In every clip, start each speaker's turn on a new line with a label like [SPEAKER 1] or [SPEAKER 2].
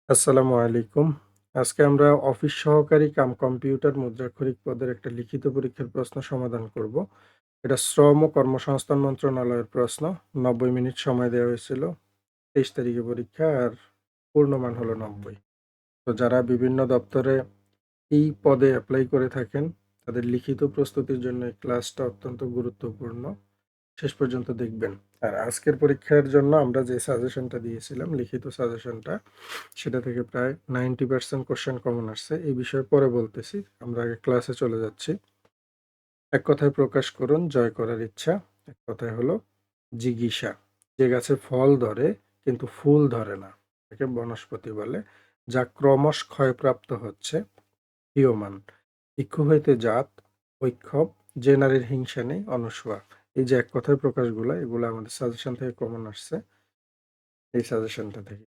[SPEAKER 1] আসসালামু আলাইকুম। আজকে আমরা অফিস সহকারী কাম কম্পিউটার মুদ্রাক্ষরিক পদের একটা লিখিত পরীক্ষার প্রশ্ন সমাধান করব। এটা শ্রম ও কর্মসংস্থান মন্ত্রণালয়ের প্রশ্ন। ৯০ মিনিট সময় দেওয়া হয়েছিল। ২৩ তারিখে পরীক্ষা আর পূর্ণমান হলো ৯০। তো যারা বিভিন্ন দপ্তরে এই পদে এপ্লাই করে থাকেন, তাদের লিখিত প্রস্তুতির জন্য এই ক্লাসটা অত্যন্ত গুরুত্বপূর্ণ। শেষ পর্যন্ত দেখবেন। আর আজকের পরীক্ষার জন্য আমরা যে সাজেশনটা দিয়েছিলাম, লিখিত সাজেশনটা, সেটা থেকে প্রায় 90% কোশ্চেন কমন আসছে। এই বিষয়ে পরে বলতেছি। আমরা আগে ক্লাসে চলে যাচ্ছি। এক কথায় প্রকাশ করুন জয় করার ইচ্ছা। এক কথায় হলো জিগিসা। যে গাছে ফল ধরে কিন্তু ফুল ধরে না, একে বনস্পতি বলে। যা ক্রমশ ক্ষয়প্রাপ্ত হচ্ছে, হিয়মান। ইক্ষু হইতে জাত, ঐক্ষব। যে নারীর হিংসা নেই, অনস্বয়া। এই যে এক কথায় প্রকাশগুলো, এগুলো আমাদের সাজেশন থেকে কমন আসছে। এই সাজেশনটা থেকে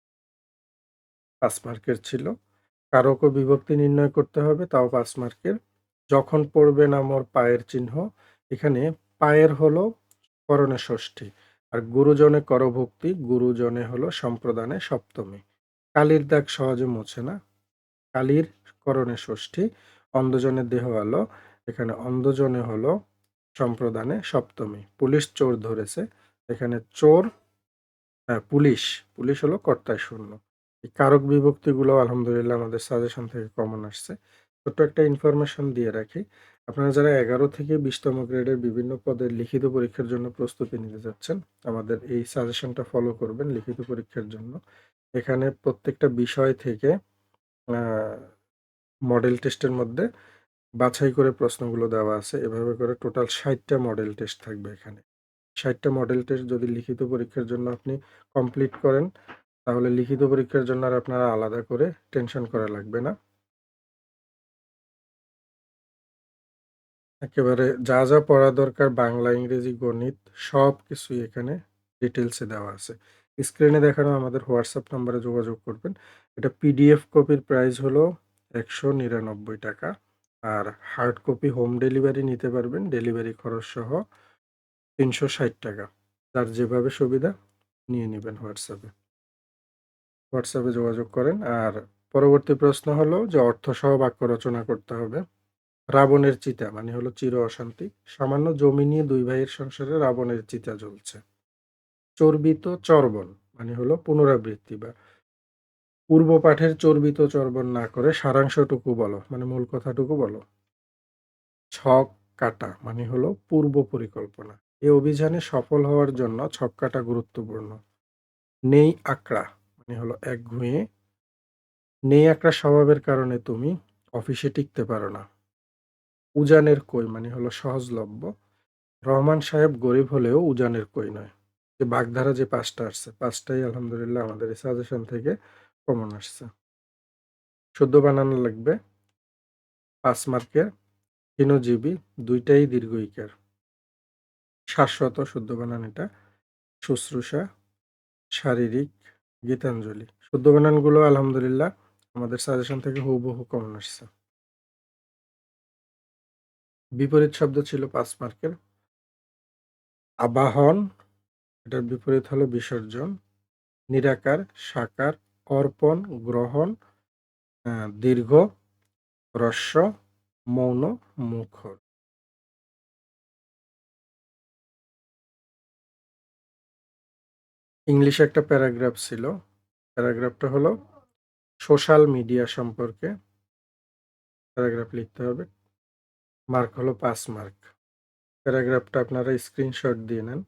[SPEAKER 1] 5 মার্কের ছিল। কারক ও বিভক্তি নির্ণয় করতে হবে, তাও 5 মার্কের। যখন পড়বে না মোর পায়ের চিহ্ন, এখানে পায়ের হলো করণে ষষ্ঠী, আর গুরুজনে করভক্তি, গুরুজনে হলো সম্প্রদানে সপ্তমী। কালির দাগ সহজে মোছে না, কালির করণে ষষ্ঠী। অন্ধজনের দেহ আলো, এখানে অন্ধজনে হলো সম্প্রদানে সপ্তমী। পুলিশ চোর ধরেছে, এখানে চোর, হ্যাঁ পুলিশ, পুলিশ হলো কর্তায় শূন্য। এই কারক বিভক্তিগুলো আলহামদুলিল্লাহ আমাদের সাজেশন থেকে কমন আসছে। ছোট্ট একটা ইনফরমেশন দিয়ে রাখি, আপনারা যারা 11 থেকে 20তম গ্রেডের বিভিন্ন পদের লিখিত পরীক্ষার জন্য প্রস্তুতি নিতে যাচ্ছেন, আমাদের এই সাজেশনটা ফলো করবেন লিখিত পরীক্ষার জন্য। এখানে প্রত্যেকটা বিষয় থেকে মডেল টেস্টের মধ্যে বাছাই করে প্রশ্নগুলো দেওয়া আছে। এভাবে করে টোটাল 60টা মডেল টেস্ট থাকবে এখানে। 60টা মডেল টেস্ট যদি লিখিত পরীক্ষার জন্য আপনি কমপ্লিট করেন, তাহলে লিখিত পরীক্ষার জন্য আর আপনারা আলাদা করে টেনশন করা লাগবে না। একেবারে যা, যা পড়া দরকার বাংলা, ইংরেজি, গণিত সবকিছুই এখানে ডিটেইলসে দেওয়া আছে। স্ক্রিনে দেখানো আমাদের হোয়াটসঅ্যাপ নম্বরে যোগাযোগ করবেন। এটা পিডিএফ কপির প্রাইস হলো ৳১৯৯ আর হার্ড কপি হোম ডেলিভারি নিতে পারবেন, ডেলিভারি খরচ সহ ৳৩৬০। যার যেভাবে সুবিধা নিয়ে নিবেন হোয়াটসঅ্যাপে। হোয়াটসঅ্যাপে যোগাযোগ করেন। আর পরবর্তী প্রশ্ন হলো যে অর্থসহ বাক্য রচনা করতে হবে। রাবণের চিতা মানে হলো চির অশান্তি। সামান্য জমি নিয়ে 2 ভাইয়ের সংসারে রাবণের চিতা জ্বলছে। চর্বিত চর্বণ মানে হলো পুনরাবৃত্তি বা পূর্ব পাঠের চর্বিত চর্বণ না করে সারাংশটুকু বলো, মানে মূল কথাটুকু বলো। ছক কাটা মানে হলো পূর্ব পরিকল্পনা। এ অভিযানে সফল হওয়ার জন্য ছক কাটা গুরুত্বপূর্ণ। নেই আকড়া মানে হলো একগুঁয়ে। নেই আকড়া স্বভাবের কারণে তুমি অফিসে টিকতে পারো না। উজানের কই মানে হলো সহজলভ্য। রহমান সাহেব গরিব হলেও উজানের কই নয়। যে বাগধারা যে ৫টা আসছে, ৫টাই আলহামদুলিল্লাহ আমাদের এই সাজেশন থেকে কমন আসছে। শুদ্ধ বানানো লাগবে ৫ মার্কের। ক্ষীণজীবী ২ টাই দীর্ঘ ইকার। শাশ্বত শুদ্ধ বানান এটা। শুশ্রূষা, শারীরিক, গীতাঞ্জলি। শুদ্ধ বানানগুলো আলহামদুলিল্লাহ আমাদের সাজেশন থেকে হুবহু কমন আসছে। বিপরীত শব্দ ছিল ৫ মার্কের। আবাহন, এটার বিপরীত হলো বিসর্জন। নিরাকার, সাকার, অর্পণ, গ্রহণ, দীর্ঘ, হ্রস্ব, মৌন, মুখর। ইংলিশে একটা প্যারাগ্রাফ ছিল। প্যারাগ্রাফটা হলো সোশ্যাল মিডিয়া সম্পর্কে প্যারাগ্রাফ লিখতে হবে। মার্ক হলো ৫ মার্ক। প্যারাগ্রাফটা আপনারা স্ক্রিনশট দিয়ে নেন।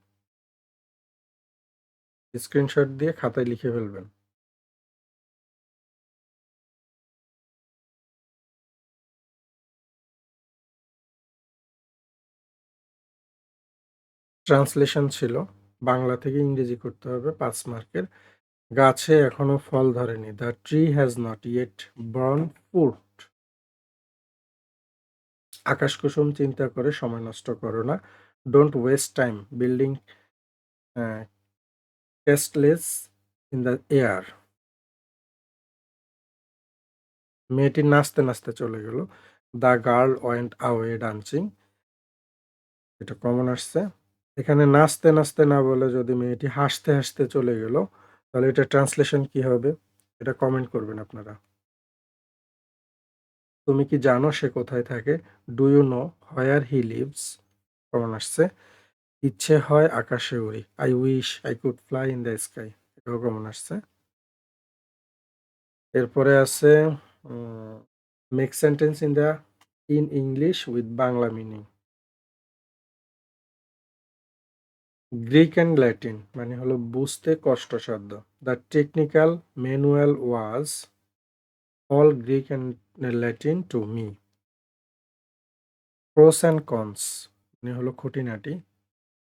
[SPEAKER 1] স্ক্রিনশট দিয়ে খাতায় লিখে ফেলবেন। ট্রান্সলেশন ছিল বাংলা থেকে ইংরেজি করতে হবে ৫ মার্কের। গাছে এখনো ফল ধরেনি। The tree has not yet born fruit. আকাশ কুসুম চিন্তা করে সময় নষ্ট করো না। Don't waste time building castles in the air. মেয়েটি নাচতে নাচতে চলে গেল। The girl went away dancing. এটা কমন আসছে। এখানে নাচতে নাচতে না বলে যদি মেয়েটি হাসতে হাসতে চলে গেল, তাহলে এটা ট্রান্সলেশন কি হবে? এটা কমেন্ট করবেন আপনারা। তুমি কি জানো সে কোথায় থাকে? Do you know where he lives? Common আসছে। ইচ্ছে হয় আকাশে উড়ি। I wish I could fly in the sky. এটাও কমন আসছে। এরপরে আছে make sentence in English with Bangla meaning. Greek and Latin মানে হলো বুঝতে কষ্টসাধ্য। The technical manual was all Greek and Latin to me. Pros and cons মানে হলো খুঁটিনাটি।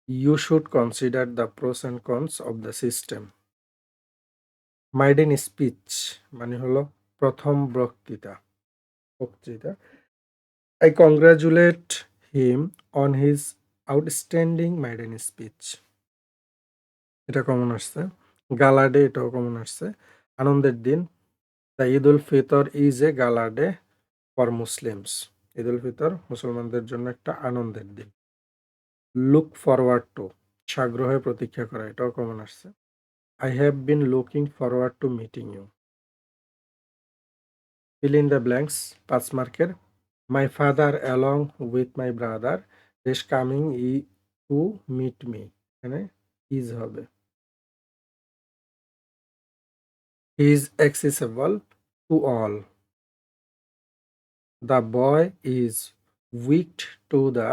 [SPEAKER 1] You should consider the pros and cons of the system. Maiden speech মানে হলো প্রথম বক্তৃতা। I congratulate him on his outstanding maiden speech. এটা common আসছে। Gala day এটাও কমন আসছে। আনন্দের দিন। The Eid ul Fitr is a gala day for Muslims. Eid ul Fitr মুসলমানদের জন্য একটা আনন্দের দিন। লুক ফরওয়ার্ড টু সাগ্রহে প্রতীক্ষা করা এটাও কমন আসছে। I have been looking forward to meeting you. Fill in the blanks 5 মার্কের। My father along with my brother is coming to meet me. এখানে ইজ হবে। He is accessible to all. The boy is wicked to the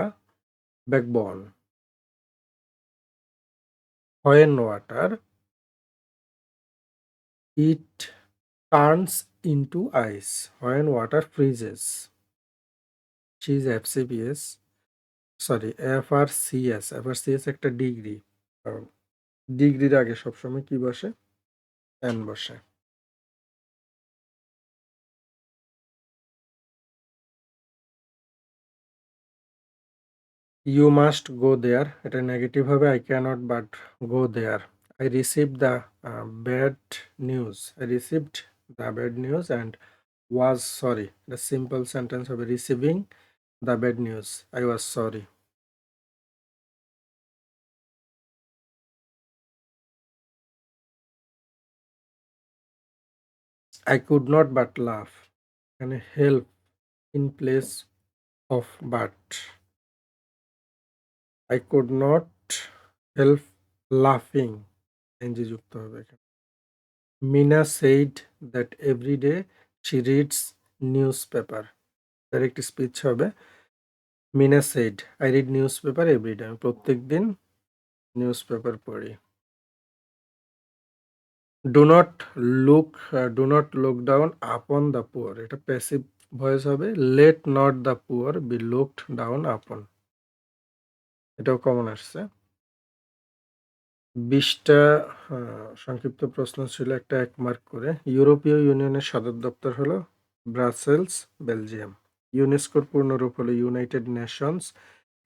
[SPEAKER 1] backbone. When water it turns into ice. When water freezes. She is FCPS sorry FRCS একটা degree. কারণ ডিগ্রির আগে সবসময় কি বসে? N বসে। ইউ মাস্ট গো দেয়ার এটা negative হবে। I cannot but go there. I receive the bad news. I received the bad news and was sorry. এটা সিম্পল সেন্টেন্স হবে। Receiving the bad news I was sorry. I could not but love এখানে help in place of but. I could not help লাফিং N G যুক্ত হবে এখানে। Meena said that every day she reads newspaper. তার একটি speech হবে। Meena said I read news paper every day. আমি প্রত্যেক দিন নিউজ পেপার পড়ি। Do not look down upon the poor এটা প্যাসিভ ভয়েস হবে। Let not the poor be looked down upon. এটাও কমন আসছে। 20টা সংক্ষিপ্ত প্রশ্ন ছিল, একটা 1 মার্ক করে। ইউরোপীয় ইউনিয়নের সদর দপ্তর হলো ব্রাসেলস, বেলজিয়াম। ইউনেস্কোর পূর্ণরূপ হলো United Nations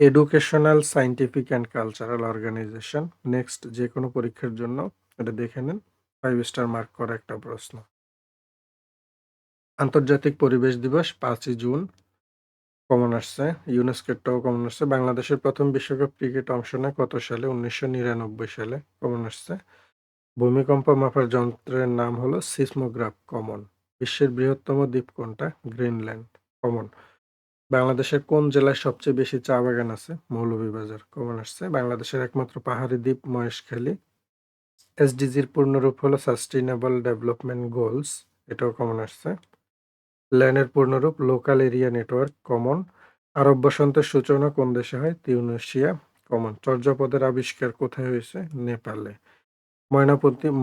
[SPEAKER 1] Educational, Scientific and Cultural Organization. Next যে কোনো পরীক্ষার জন্য এটা দেখে নেন। 5 স্টার মার্ক করা একটা প্রশ্ন। আন্তর্জাতিক পরিবেশ দিবস 5ই জুন কমন আসছে। ইউনেস্কোরটাও কমন আসছে। বাংলাদেশের প্রথম বিশ্বকাপ ক্রিকেট অংশ নেয় কত সালে? 1999 সালে কমন আসছে। ভূমিকম্প মাপার যন্ত্রের নাম হলো সিসমোগ্রাফ কমন। বিশ্বের বৃহত্তম দ্বীপ কোনটা? Greenland common. বাংলাদেশের কোন জেলায় সবচেয়ে বেশি চা বাগান আছে? মৌলভীবাজার কমন আসছে। বাংলাদেশের একমাত্র পাহাড়ি দ্বীপ মহেশখালী। এসডিজির পূর্ণরূপ হলো সাস্টেইনেবল ডেভেলপমেন্ট গোলস। এটাও কমন আসছে। ল্যানের পূর্ণরূপ লোকাল এরিয়া নেটওয়ার্ক কমন। আরব বসন্তের সূচনা কোন দেশে হয়? তিউনিসিয়া কমন। চর্যাপদের আবিষ্কার কোথায় হয়েছে? নেপালে।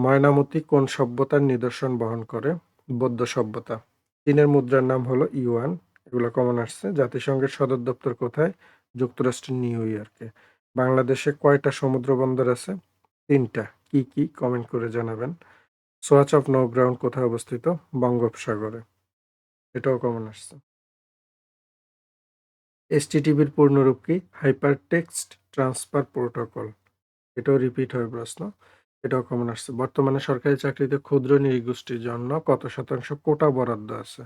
[SPEAKER 1] ময়নামতি কোন সভ্যতার নিদর্শন বহন করে? বৌদ্ধ সভ্যতা। চীনের মুদ্রার নাম হলো ইউয়ান। এগুলো কমন আসছে। জাতিসংঘের সদর দপ্তর কোথায়? যুক্তরাষ্ট্রের নিউ ইয়র্কে। বাংলাদেশে কয়টা সমুদ্র বন্দর আছে? 3টা। কি কি? কমেন্ট করে জানাবেন। সোয়াচ অফ নো গ্রাউন্ড কোথায় অবস্থিত? বঙ্গোপসাগরে। এটাও কমন আসছে। এসটিটিপির পূর্ণরূপ কি? Hyper text transfer protocol. এটাও রিপিট হয় প্রশ্ন। এটাও কমন আসছে। বর্তমানে সরকারি চাকরিতে ক্ষুদ্র নৃগোষ্ঠীর জন্য কত শতাংশ কোটা বরাদ্দ আছে?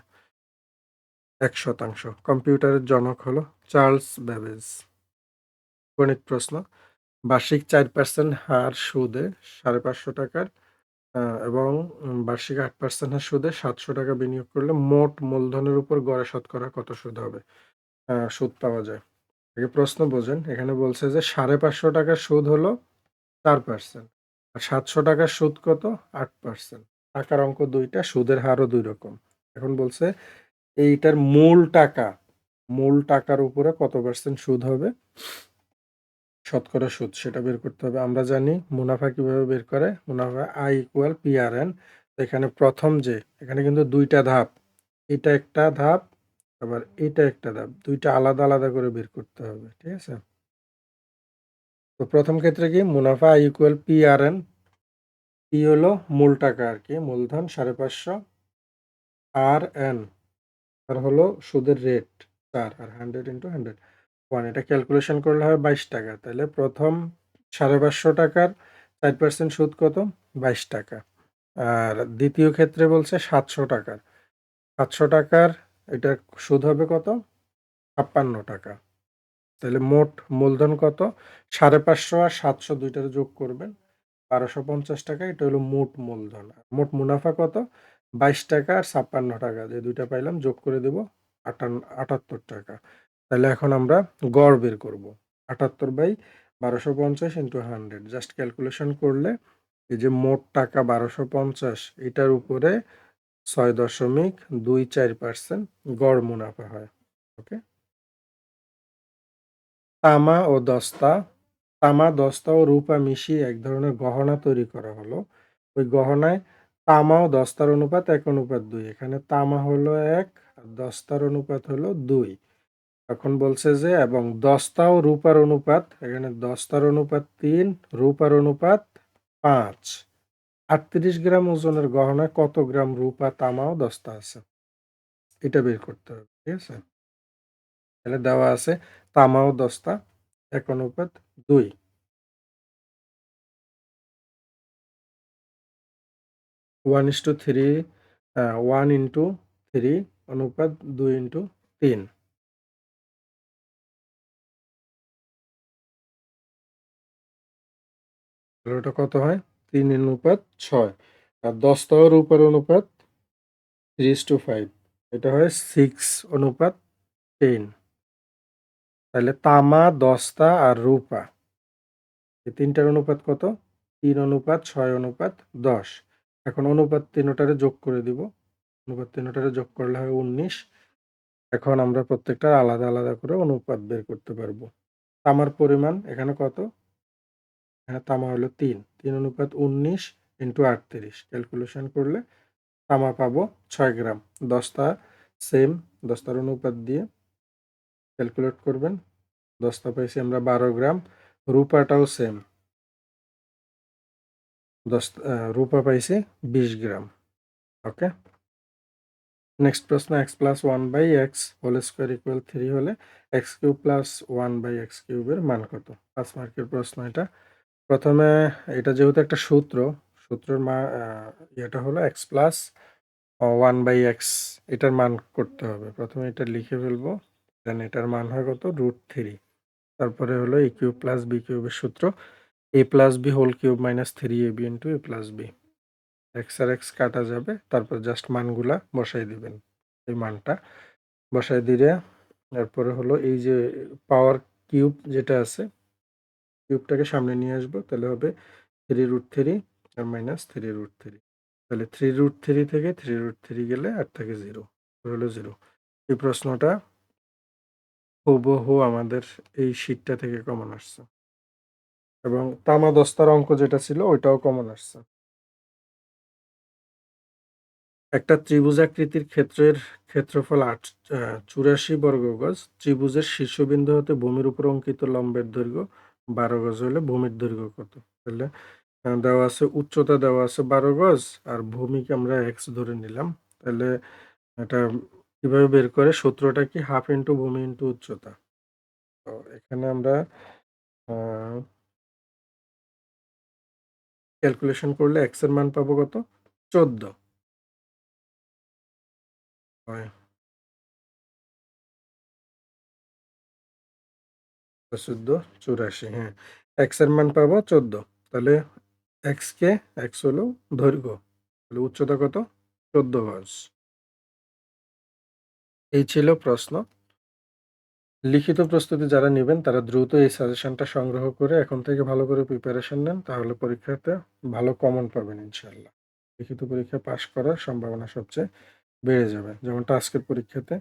[SPEAKER 1] 1%। কম্পিউটারের জনক হলো চার্লস ব্যাবেজ। গণিত প্রশ্ন। বার্ষিক 4% হার সুদে 550 টাকার এবং বার্ষিক 8% হার সুদে ৳৭০০ বিনিয়োগ করলে মোট মূলধনের উপর গড়ে শতকরা কত সুদ হবে? সুদ পাওয়া যায়। আগে প্রশ্ন বোঝেন। এখানে বলছে যে ৳৫৫০ সুদ হলো 4%, আর ৳৭০০ সুদ কত? 8%। টাকার অঙ্ক ২ টা, সুদের হারও ২ রকম। এখন বলছে এইটার মূল টাকার উপরে কত পার্সেন্ট সুদ হবে? শতকরা সুদ সেটা বের করতে হবে। আমরা জানি মুনাফা কিভাবে বের করে? মুনাফা I = PRN। এখানে এখানে কিন্তু ২ টা ধাপ। এটা একটা ধাপ, আবার এটা একটা ধাপ। ২ টা আলাদা, আলাদা করে বের করতে হবে। ঠিক আছে? তো ১ম ক্ষেত্রে কি? মুনাফা I = PRN। P হলো মূল টাকা আরকি, মূলধন ৫৫০। RN আর হলো সুদের রেট ৪, আর 100 * 100 1, এটা ক্যালকুলেশন করলে হয় ৳২২। তাইলে প্রথম ৳৫৫০ র ৪% সুদ কত? ৳২২। আর দ্বিতীয় ক্ষেত্রে বলছে ৳৭০০, ৳৭০০ এটার সুদ হবে কত? ৳৫৬। তাইলে মোট মূলধন কত? ৫৫০ আর ৭০০ ২ টারে যোগ করবেন। ৳১২৫০, এটা হলো মোট মূলধন। আর মোট মুনাফা কত? ৳২২ আর ৳৫৬, যে ২ টা পাইলাম যোগ করে দেব ৳৭৮। তাহলে এখন আমরা গড় বের করব। ৭৮/১২৫০ * 100, জাস্ট ক্যালকুলেশন করলে এই যে মোট টাকা ১২৫০, এটার উপরে ৬.২৪% গড় মুনাফা হয়। ওকে? তামা ও দস্তা তামা, দস্তা ও রূপা মিশিয়ে এক ধরনের গহনা তৈরি করা হলো। ওই গহনায় তামা ও দস্তার অনুপাত ১:২। এখানে তামা হলো ১ আর দস্তার অনুপাত হলো ২। এখন বলছে যে এবং দস্তা ও রূপার অনুপাত, এখানে দস্তার অনুপাত ৩, রূপার অনুপাত ৫। ৩৮ গ্রাম ওজনের গহনায় কত গ্রাম রূপা, তামা ও দস্তা আছে? এটা বের করতে হবে। ঠিক আছে? তাহলে দেওয়া আছে তামা ও দস্তা ১:২। 1:3, 1:3 অনুপাত 2:3। তাহলে ওটা কত হয়? 3:6। আর দস্তা ও রূপার অনুপাত 3:5। এটা হয় 6:10। তাহলে তামা, দস্তা আর রূপা, এই ৩ টার অনুপাত কত? 3:6:10। এখন অনুপাত ৩ টারে যোগ করে দিব। অনুপাত ৩ টারে যোগ করলে হয় ১৯। এখন আমরা প্রত্যেকটার আলাদা, আলাদা করে অনুপাত বের করতে পারব। তামার পরিমাণ এখানে কত? এখানে তামা হলো ৩। 3:19 * ৩৮। ক্যালকুলেশন করলে তামা পাবো ৬ গ্রাম। দস্তা সেম, দস্তার অনুপাত দিয়ে ক্যালকুলেট করবেন। দস্তা পাইছি আমরা ১২ গ্রাম। রূপাটাও সেম। রূপা পাইছি ২০ গ্রাম। ওকে? নেক্সট প্রশ্ন, x+1/x হোল স্কয়ার ইকুয়াল 3 হলে x³ + 1/x³ এর মান কত? ৫ মার্কের প্রশ্ন এটা। প্রথমে এটা যেহেতু একটা সূত্রের ইয়েটা হলো x+1/x, এটার মান করতে হবে। প্রথমে এটা লিখে ফেলবো। দেন এটার মান হয় কত? √3। তারপরে হলো a³ + b³ এর সূত্র a + b whole cube minus 3ab * a + b। x আর x কাটা যাবে। তারপর জাস্ট মানগুলা বসাই দিবেন। এই মানটা বসায় দিলে এরপরে হলো এই যে পাওয়ার কিউব যেটা আছে, কিউবটাকে সামনে নিয়ে আসবো। তাহলে হবে 3√3 আর মাইনাস 3√3। তাহলে 3√3 থেকে 3√3 গেলে আর থাকে 0, হলো 0। এই প্রশ্নটা হুবহু আমাদের এই শীটটা থেকে কমন আসছে, এবং তামা দস্তার অঙ্ক যেটা ছিল ওইটাও কমন আসছে। একটা ত্রিভুজাকৃতির ক্ষেত্রফল ৮৪ বর্গ গজ। ত্রিভুজের শীর্ষবিন্দু হতে ভূমির উপর অঙ্কিত লম্বের দৈর্ঘ্য ১২ গজ হলে ভূমির দৈর্ঘ্য কত? তাহলে দেওয়া আছে উচ্চতা, দেওয়া আছে ১২ গজ, আর ভূমিকে আমরা x ধরে নিলাম। তাহলে এটা কিভাবে বের করে? সূত্রটা কি? হাফ ইন্টু ভূমি ইন্টু উচ্চতা। তো এখানে আমরা ক্যালকুলেশন করলে x এর মান পাবো কত? ১৪। হয় ১৪, ৮৪। হ্যাঁ, x এর মান পাবো ১৪। তাহলে এক্সকে, এক্স হলো দৈর্ঘ্য, তাহলে উচ্চতা কত? 14 গজ। এই ছিল প্রশ্ন। লিখিত প্রস্তুতি যারা নিবেন তারা দ্রুত এই সাজেশনটা সংগ্রহ করে এখন থেকে ভালো করে প্রিপারেশন নেন, তাহলে পরীক্ষাতে ভালো কমন পাবেন ইনশাল্লাহ। লিখিত পরীক্ষা পাশ করার সম্ভাবনা সবচেয়ে বেড়ে যাবে, যেমনটা আজকের পরীক্ষাতে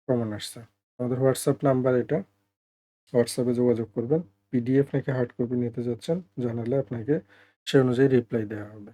[SPEAKER 1] কমন আসছে। আমাদের হোয়াটসঅ্যাপ নাম্বার এটা, হোয়াটসঅ্যাপে যোগাযোগ করবেন। পিডিএফ নাকি হার্ড কপি নিতে যাচ্ছেন জানালে আপনাকে সে অনুযায়ী রিপ্লাই দেওয়া হবে।